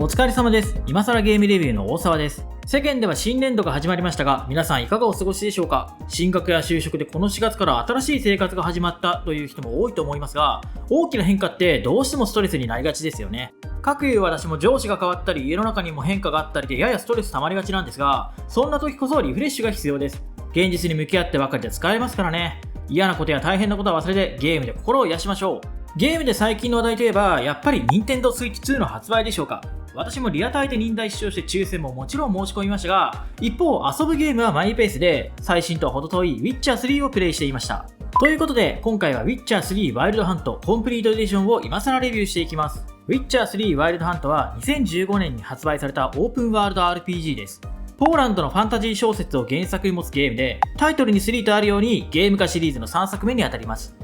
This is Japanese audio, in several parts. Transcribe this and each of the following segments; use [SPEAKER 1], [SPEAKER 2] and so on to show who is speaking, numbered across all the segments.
[SPEAKER 1] 疲れ様です。今更ゲームレビューの大沢です。世間では新年度が始まりましたが、皆さんいかがお過ごしでしょうか。進学や就職でこの4月から新しい生活が始まったという人も多いと思いますが、大きな変化ってどうしてもストレスになりがちですよね。かくいう私も上司が変わったり、家の中にも変化があったりでややストレス溜まりがちなんですが、そんな時こそリフレッシュが必要です。現実に向き合ってばかりで疲れますからね。嫌なことや大変なことは忘れてゲームで心を癒しましょう。ゲームで最近の話題といえば、やっぱり Nintendo Switch 2の発売でしょうか。私もリアタイで忍耐視聴して抽選ももちろん申し込みましたが、一方遊ぶゲームはマイペースで、最新とは程遠い Witcher 3をプレイしていました。ということで、今回は Witcher 3 Wild Hunt コンプリートエディションを今更レビューしていきます。Witcher 3 Wild Hunt は2015年に発売されたオープンワールド RPG です。ポーランドのファンタジー小説を原作に持つゲームで、タイトルに3とあるようにゲーム化シリーズの3作目にあたります。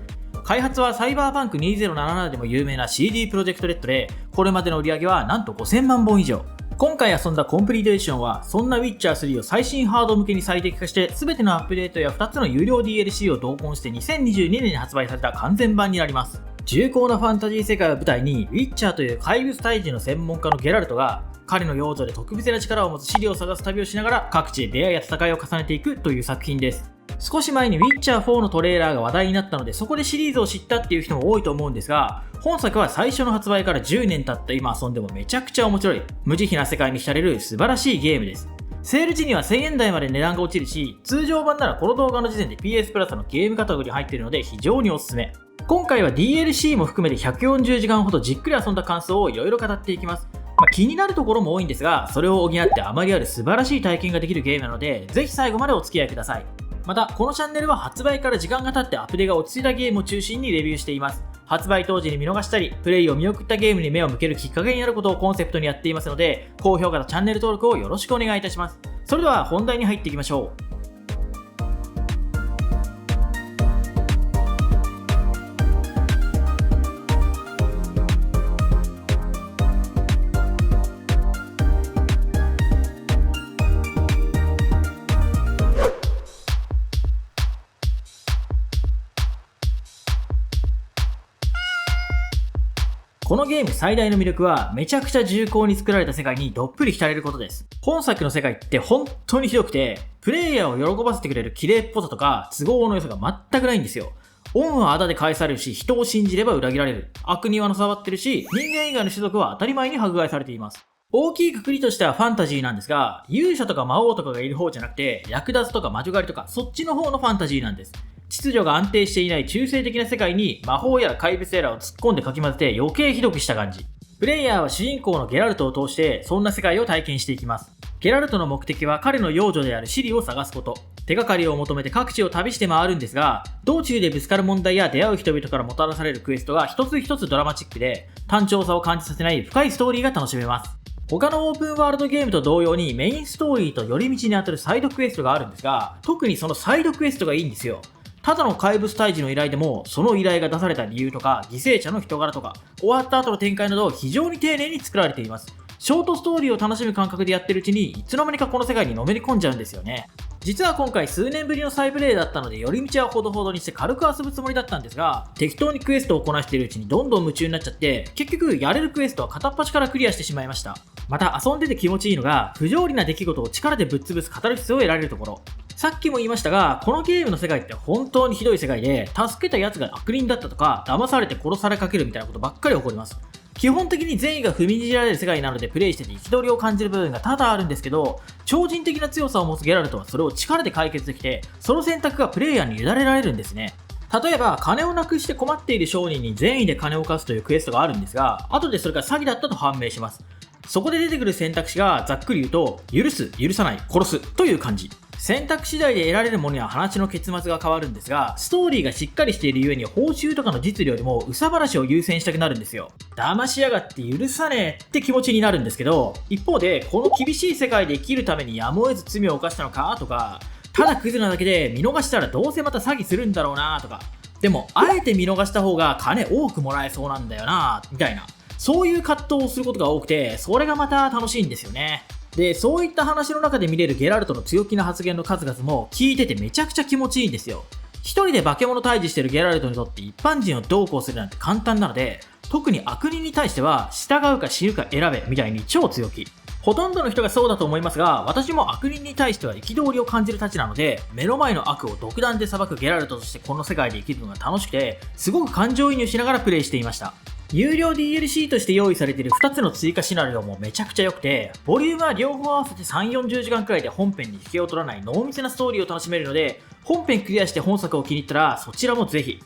[SPEAKER 1] 開発はサイバーパンク2077でも有名な CD プロジェクトレッドで、これまでの売り上げはなんと5000万本以上。今回遊んだコンプリートエディションは、そんな Witcher 3を最新ハード向けに最適化して、全てのアップデートや2つの有料 DLC を同梱して2022年に発売された完全版になります。重厚なファンタジー世界を舞台に、Witcher という怪物退治の専門家のゲラルトが、彼の幼女で特別な力を持つシリを探す旅をしながら各地で出会いや戦いを重ねていくという作品です。少し前に Witcher 4のトレーラーが話題になったので、そこでシリーズを知ったっていう人も多いと思うんですが、本作は最初の発売から10年経った今遊んでもめちゃくちゃ面白い、無慈悲な世界に浸れる素晴らしいゲームです。セール時には1000円台まで値段が落ちるし、通常版ならこの動画の時点で PS プラスのゲームカテゴリーに入っているので非常におすすめ。今回は DLC も含めて140時間ほどじっくり遊んだ感想をいろいろ語っていきます。気になるところも多いんですが、それを補ってあまりある素晴らしい体験ができるゲームなので、ぜひ最後までお付き合いください。また、このチャンネルは発売から時間が経ってアップデートが落ち着いたゲームを中心にレビューしています。発売当時に見逃したり、プレイを見送ったゲームに目を向けるきっかけになることをコンセプトにやっていますので、高評価とチャンネル登録をよろしくお願いいたします。それでは本題に入っていきましょう。このゲーム最大の魅力は、めちゃくちゃ重厚に作られた世界にどっぷり浸れることです。本作の世界って本当にひどくて、プレイヤーを喜ばせてくれる綺麗っぽさとか都合の良さが全くないんですよ。恩は仇で返されるし、人を信じれば裏切られる。悪にはのさばってるし、人間以外の種族は当たり前に迫害されています。大きい括りとしてはファンタジーなんですが、勇者とか魔王とかがいる方じゃなくて、略奪とか魔女狩りとかそっちの方のファンタジーなんです。秩序が安定していない中性的な世界に魔法や怪物やらを突っ込んでかき混ぜて余計ひどくした感じ。プレイヤーは主人公のゲラルトを通してそんな世界を体験していきます。ゲラルトの目的は彼の幼女であるシリを探すこと。手がかりを求めて各地を旅して回るんですが、道中でぶつかる問題や出会う人々からもたらされるクエストが一つ一つドラマチックで、単調さを感じさせない深いストーリーが楽しめます。他のオープンワールドゲームと同様にメインストーリーと寄り道にあたるサイドクエストがあるんですが、特にそのサイドクエストがいいんですよ。ただの怪物退治の依頼でも、その依頼が出された理由とか、犠牲者の人柄とか、終わった後の展開など非常に丁寧に作られています。ショートストーリーを楽しむ感覚でやってるうちに、いつの間にかこの世界にのめり込んじゃうんですよね。実は今回数年ぶりの再プレイだったので、寄り道はほどほどにして軽く遊ぶつもりだったんですが、適当にクエストをこなしているうちにどんどん夢中になっちゃって、結局やれるクエストは片っ端からクリアしてしまいました。また遊んでて気持ちいいのが、不条理な出来事を力でぶっ潰すカタルシスを得られるところ。さっきも言いましたが、このゲームの世界って本当にひどい世界で、助けた奴が悪人だったとか、騙されて殺されかけるみたいなことばっかり起こります。基本的に善意が踏みにじられる世界なのでプレイしてて憤りを感じる部分が多々あるんですけど、超人的な強さを持つゲラルトはそれを力で解決できて、その選択がプレイヤーに委ねられるんですね。例えば、金をなくして困っている商人に善意で金を貸すというクエストがあるんですが、後でそれが詐欺だったと判明します。そこで出てくる選択肢がざっくり言うと、許す、許さない、殺すという感じ。選択次第で得られるものや話の結末が変わるんですが、ストーリーがしっかりしているゆえに報酬とかの実利よりも憂さ晴らしを優先したくなるんですよ。騙しやがって許さねえって気持ちになるんですけど、一方でこの厳しい世界で生きるためにやむを得ず罪を犯したのかとか、ただクズなだけで見逃したらどうせまた詐欺するんだろうなとか、でもあえて見逃した方が金多くもらえそうなんだよなみたいな、そういう葛藤をすることが多くて、それがまた楽しいんですよね。で、そういった話の中で見れるゲラルトの強気な発言の数々も聞いててめちゃくちゃ気持ちいいんですよ。一人で化け物退治してるゲラルトにとって一般人をどうこうするなんて簡単なので、特に悪人に対しては従うか死ぬか選べみたいに超強気。ほとんどの人がそうだと思いますが、私も悪人に対しては憤りを感じるたちなので、目の前の悪を独断で裁くゲラルトとしてこの世界で生きるのが楽しくて、すごく感情移入しながらプレイしていました。有料 DLC として用意されている2つの追加シナリオもめちゃくちゃ良くて、ボリュームは両方合わせて3、40時間くらいで本編に引けを取らない濃密なストーリーを楽しめるので、本編クリアして本作を気に入ったらそちらもぜひ。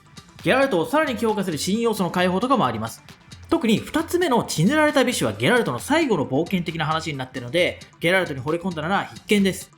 [SPEAKER 1] ゲラルトをさらに強化する新要素の解放とかもあります。特に2つ目の血塗られたビシュはゲラルトの最後の冒険的な話になっているので、ゲラルトに惚れ込んだなら必見です。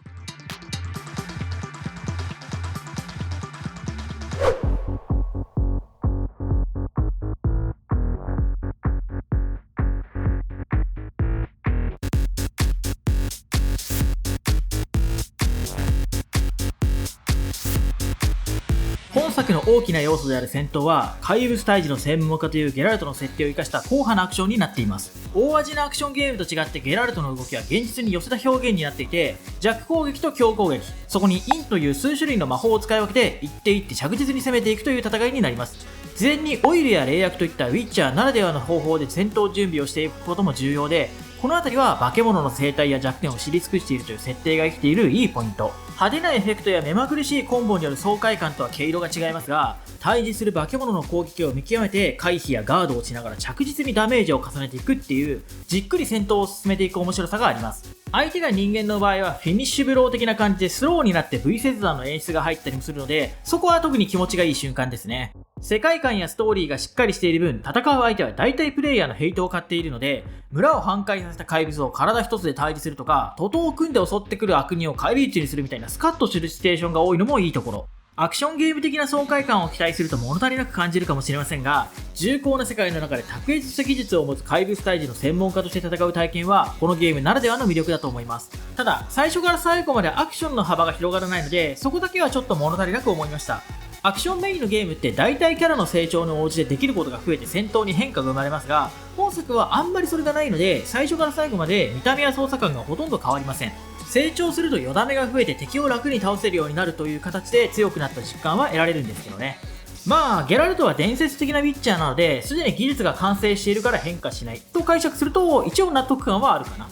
[SPEAKER 1] 本作の大きな要素である戦闘は、怪物退治の専門家というゲラルトの設定を生かした硬派なアクションになっています。大味なアクションゲームと違ってゲラルトの動きは現実に寄せた表現になっていて、弱攻撃と強攻撃、そこにインという数種類の魔法を使い分けて一手一手着実に攻めていくという戦いになります。事前にオイルや霊薬といったウィッチャーならではの方法で戦闘準備をしていくことも重要で、この辺りは化け物の生態や弱点を知り尽くしているという設定が生きているいいポイント。派手なエフェクトや目まぐるしいコンボによる爽快感とは毛色が違いますが、対峙する化け物の攻撃を見極めて回避やガードをしながら着実にダメージを重ねていくっていう、じっくり戦闘を進めていく面白さがあります。相手が人間の場合はフィニッシュブロー的な感じでスローになって V 切断の演出が入ったりもするので、そこは特に気持ちがいい瞬間ですね。世界観やストーリーがしっかりしている分、戦う相手は大体プレイヤーのヘイトを買っているので、村を半壊させた怪物を体一つで退治するとか、徒党を組んで襲ってくる悪人を返り討ちにするみたいなスカッとするシチュエーションが多いのもいいところ。アクションゲーム的な爽快感を期待すると物足りなく感じるかもしれませんが、重厚な世界の中で卓越した技術を持つ怪物退治の専門家として戦う体験は、このゲームならではの魅力だと思います。ただ、最初から最後までアクションの幅が広がらないので、そこだけはちょっと物足りなく思いました。アクションメインのゲームって大体キャラの成長に応じてできることが増えて戦闘に変化が生まれますが、本作はあんまりそれがないので、最初から最後まで見た目や操作感がほとんど変わりません。成長するとよだめが増えて敵を楽に倒せるようになるという形で強くなった実感は得られるんですけどね。まあ、ゲラルトは伝説的なウィッチャーなので、すでに技術が完成しているから変化しないと解釈すると、一応納得感はあるかな。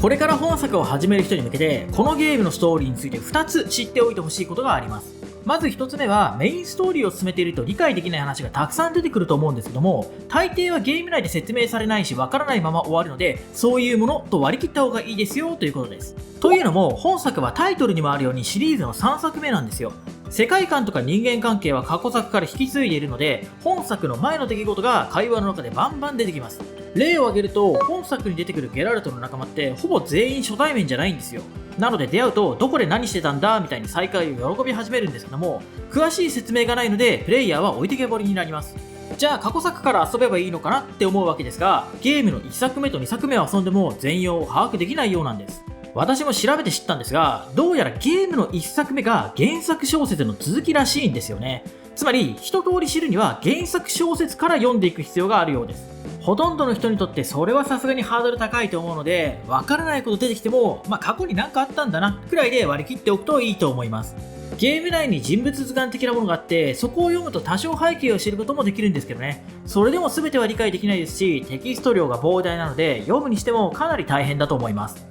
[SPEAKER 1] これから本作を始める人に向けて、このゲームのストーリーについて2つ知っておいてほしいことがあります。まず1つ目は、メインストーリーを進めていると理解できない話がたくさん出てくると思うんですけども、大抵はゲーム内で説明されないしわからないまま終わるので、そういうものと割り切った方がいいですよということです。というのも、本作はタイトルにもあるようにシリーズの3作目なんですよ。世界観とか人間関係は過去作から引き継いでいるので、本作の前の出来事が会話の中でバンバン出てきます。例を挙げると、本作に出てくるゲラルトの仲間ってほぼ全員初対面じゃないんですよ。なので出会うとどこで何してたんだみたいに再会を喜び始めるんですけども、詳しい説明がないのでプレイヤーは置いてけぼりになります。じゃあ過去作から遊べばいいのかなって思うわけですが、ゲームの1作目と2作目を遊んでも全容を把握できないようなんです。私も調べて知ったんですが、どうやらゲームの1作目が原作小説の続きらしいんですよね。つまり一通り知るには原作小説から読んでいく必要があるようです。ほとんどの人にとってそれはさすがにハードル高いと思うので、わからないこと出てきても、過去に何かあったんだなくらいで割り切っておくといいと思います。ゲーム内に人物図鑑的なものがあって、そこを読むと多少背景を知ることもできるんですけどね。それでも全ては理解できないですし、テキスト量が膨大なので読むにしてもかなり大変だと思います。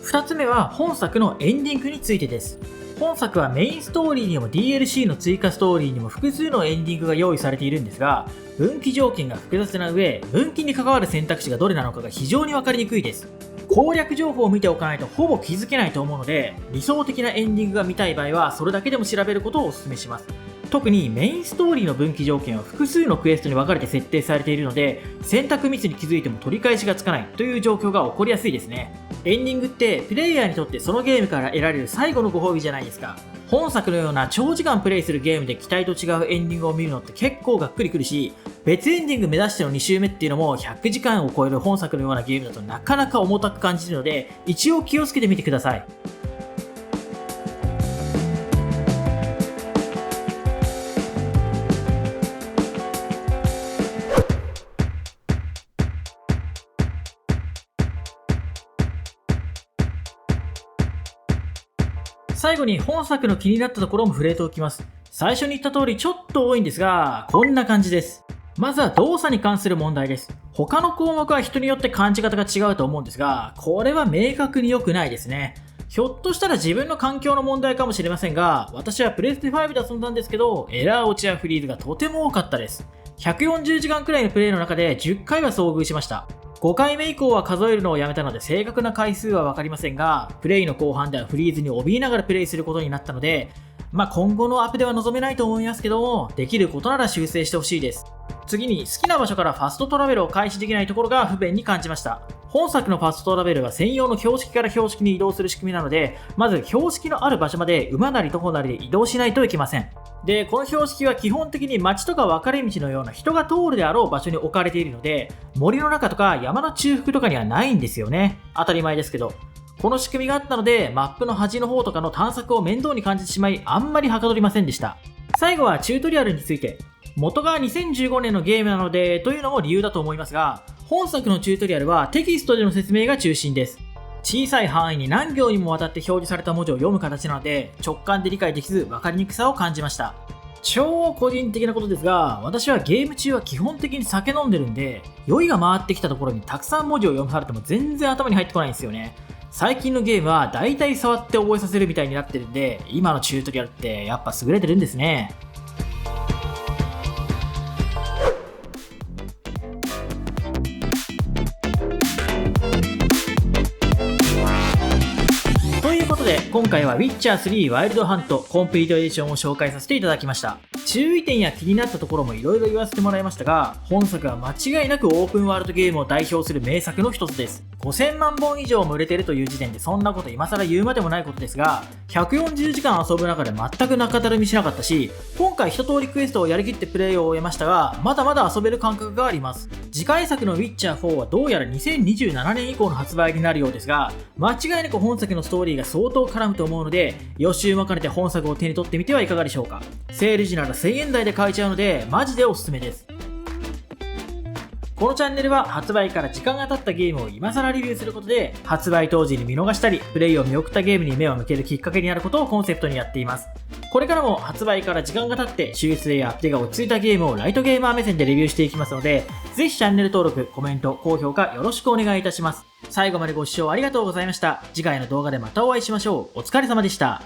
[SPEAKER 1] 2つ目は本作のエンディングについてです。本作はメインストーリーにも DLC の追加ストーリーにも複数のエンディングが用意されているんですが、分岐条件が複雑な上、分岐に関わる選択肢がどれなのかが非常に分かりにくいです。攻略情報を見ておかないとほぼ気づけないと思うので、理想的なエンディングが見たい場合はそれだけでも調べることをお勧めします。特にメインストーリーの分岐条件は複数のクエストに分かれて設定されているので、選択ミスに気づいても取り返しがつかないという状況が起こりやすいですね。エンディングってプレイヤーにとってそのゲームから得られる最後のご褒美じゃないですか。本作のような長時間プレイするゲームで期待と違うエンディングを見るのって結構がっくりくるし、別エンディング目指しての2周目っていうのも100時間を超える本作のようなゲームだとなかなか重たく感じるので、一応気をつけてみてください。最後に本作の気になったところも触れておきます。最初に言った通りちょっと多いんですが、こんな感じです。まずは動作に関する問題です。他の項目は人によって感じ方が違うと思うんですが、これは明確に良くないですね。ひょっとしたら自分の環境の問題かもしれませんが、私はプレステ5で遊んだんですけど、エラー落ちやフリーズがとても多かったです。140時間くらいのプレイの中で10回は遭遇しました。5回目以降は数えるのをやめたので正確な回数は分かりませんが、プレイの後半ではフリーズに怯えながらプレイすることになったので、今後のアップでは望めないと思いますけども、できることなら修正してほしいです。次に好きな場所からファストトラベルを開始できないところが不便に感じました。本作のファストトラベルは専用の標識から標識に移動する仕組みなので、まず標識のある場所まで馬なり徒歩なりで移動しないといけません。で、この標識は基本的に街とか分かれ道のような人が通るであろう場所に置かれているので、森の中とか山の中腹とかにはないんですよね。当たり前ですけど。この仕組みがあったので、マップの端の方とかの探索を面倒に感じてしまい、あんまりはかどりませんでした。最後はチュートリアルについて。元が2015年のゲームなので、というのも理由だと思いますが、本作のチュートリアルはテキストでの説明が中心です。小さい範囲に何行にもわたって表示された文字を読む形なので、直感で理解できず分かりにくさを感じました。超個人的なことですが、私はゲーム中は基本的に酒飲んでるんで、酔いが回ってきたところにたくさん文字を読まされても全然頭に入ってこないんですよね。最近のゲームは大体触って覚えさせるみたいになってるんで、今のチュートリアルってやっぱ優れてるんですね。ということで、今回は Witcher 3ワイルドハントコンプリートエディションを紹介させていただきました。注意点や気になったところもいろいろ言わせてもらいましたが、本作は間違いなくオープンワールドゲームを代表する名作の一つです。5000万本以上も売れてるという時点でそんなこと今更言うまでもないことですが、140時間遊ぶ中で全く中だるみしなかったし、今回一通りクエストをやりきってプレイを終えましたが、まだまだ遊べる感覚があります。次回作の Witcher 4はどうやら2027年以降の発売になるようですが、間違いなく本作のストーリーが相当絡むと思うので、予習も兼ねて本作を手に取ってみてはいかがでしょうか。セール時なら1000円台で買えちゃうので、マジでおすすめです。このチャンネルは発売から時間が経ったゲームを今更リビューすることで、発売当時に見逃したり、プレイを見送ったゲームに目を向けるきっかけになることをコンセプトにやっています。これからも発売から時間が経って秀逸や手が落ち着いたゲームをライトゲーマー目線でレビューしていきますので、ぜひチャンネル登録、コメント、高評価よろしくお願いいたします。最後までご視聴ありがとうございました。次回の動画でまたお会いしましょう。お疲れ様でした。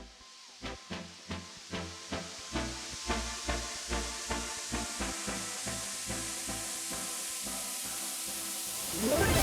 [SPEAKER 2] you